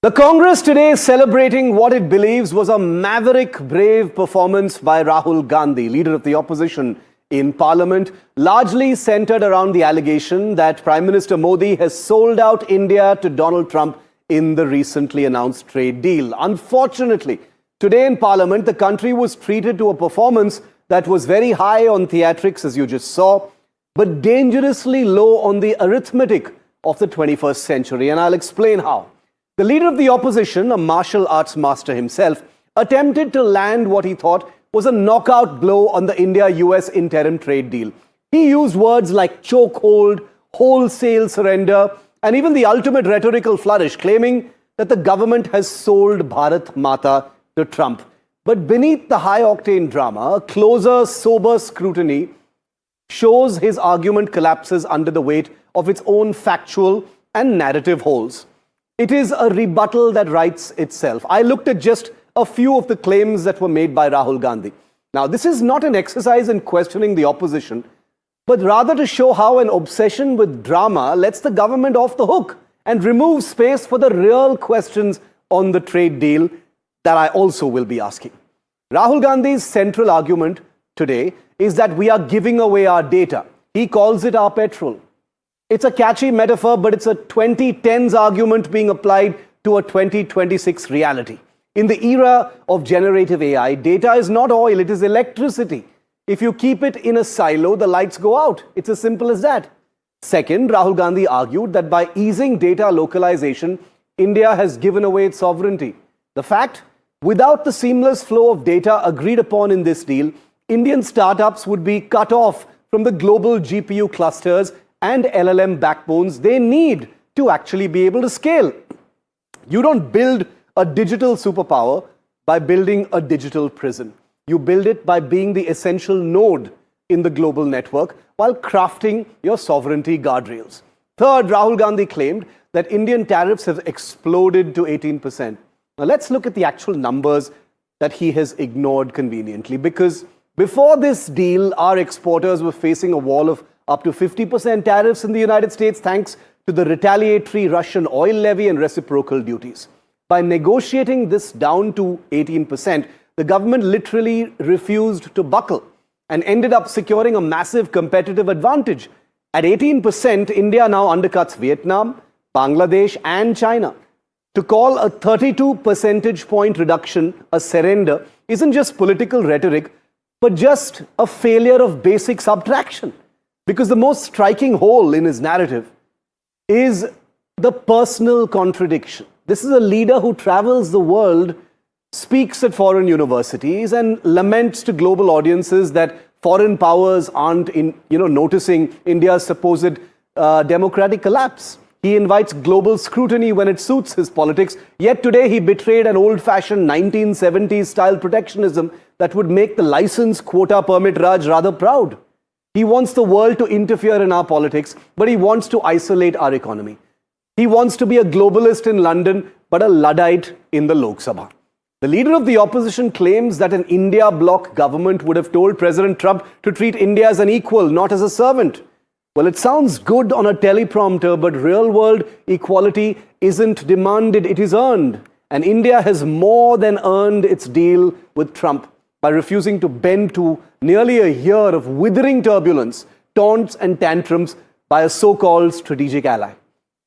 The Congress today is celebrating what it believes was a maverick, brave performance by Rahul Gandhi, leader of the opposition in Parliament, largely centered around the allegation that Prime Minister Modi has sold out India to Donald Trump in the recently announced trade deal. Unfortunately, today in Parliament, the country was treated to a performance that was very high on theatrics, as you just saw, but dangerously low on the arithmetic of the 21st century. And I'll explain how. The leader of the opposition, a martial arts master himself, attempted to land what he thought was a knockout blow on the India-US Interim Trade Deal. He used words like chokehold, wholesale surrender, and even the ultimate rhetorical flourish, claiming that the government has sold Bharat Mata to Trump. But beneath the high-octane drama, a closer, sober scrutiny shows his argument collapses under the weight of its own factual and narrative holes. It is a rebuttal that writes itself. I looked at just a few of the claims that were made by Rahul Gandhi. Now, this is not an exercise in questioning the opposition, but rather to show how an obsession with drama lets the government off the hook and removes space for the real questions on the trade deal that I also will be asking. Rahul Gandhi's central argument today is that we are giving away our data. He calls it our petrol. It's a catchy metaphor, but it's a 2010s argument being applied to a 2026 reality. In the era of generative AI, data is not oil, it is electricity. If you keep it in a silo, the lights go out. It's as simple as that. Second, Rahul Gandhi argued that by easing data localization, India has given away its sovereignty. The fact, without the seamless flow of data agreed upon in this deal, Indian startups would be cut off from the global GPU clusters and LLM backbones they need to actually be able to scale. You don't build a digital superpower by building a digital prison. You build it by being the essential node in the global network while crafting your sovereignty guardrails. Third, Rahul Gandhi claimed that Indian tariffs have exploded to 18%. Now let's look at the actual numbers that he has ignored conveniently, because before this deal, our exporters were facing a wall of up to 50% tariffs in the United States thanks to the retaliatory Russian oil levy and reciprocal duties. By negotiating this down to 18%, the government literally refused to buckle and ended up securing a massive competitive advantage. At 18%, India now undercuts Vietnam, Bangladesh, and China. To call a 32 percentage point reduction a surrender isn't just political rhetoric, but just a failure of basic subtraction. Because the most striking hole in his narrative is the personal contradiction. This is a leader who travels the world, speaks at foreign universities, and laments to global audiences that foreign powers aren't noticing India's supposed democratic collapse. He invites global scrutiny when it suits his politics, yet today he betrayed an old-fashioned 1970s style protectionism that would make the license quota permit Raj rather proud. He wants the world to interfere in our politics, but he wants to isolate our economy. He wants to be a globalist in London, but a Luddite in the Lok Sabha. The leader of the opposition claims that an India bloc government would have told President Trump to treat India as an equal, not as a servant. Well, it sounds good on a teleprompter, but real-world equality isn't demanded, it is earned. And India has more than earned its deal with Trump by refusing to bend to nearly a year of withering turbulence, taunts and tantrums by a so-called strategic ally.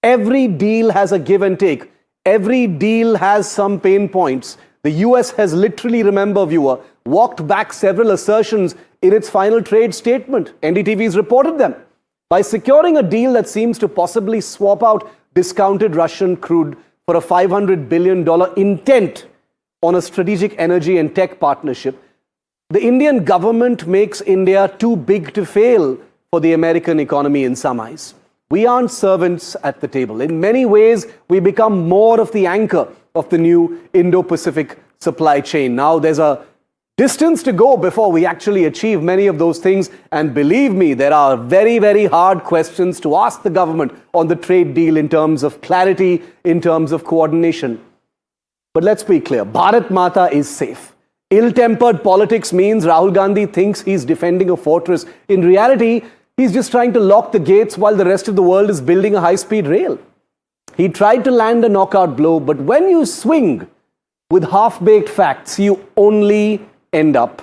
Every deal has a give and take. Every deal has some pain points. The US has literally, remember viewer, walked back several assertions in its final trade statement. NDTV has reported them. By securing a deal that seems to possibly swap out discounted Russian crude for a $500 billion intent on a strategic energy and tech partnership, the Indian government makes India too big to fail for the American economy in some eyes. We aren't servants at the table. In many ways, we become more of the anchor of the new Indo-Pacific supply chain. Now, there's a distance to go before we actually achieve many of those things. And believe me, there are very, very hard questions to ask the government on the trade deal in terms of clarity, in terms of coordination. But let's be clear, Bharat Mata is safe. Ill-tempered politics means Rahul Gandhi thinks he's defending a fortress. In reality, he's just trying to lock the gates while the rest of the world is building a high-speed rail. He tried to land a knockout blow, but when you swing with half-baked facts, you only end up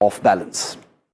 off balance.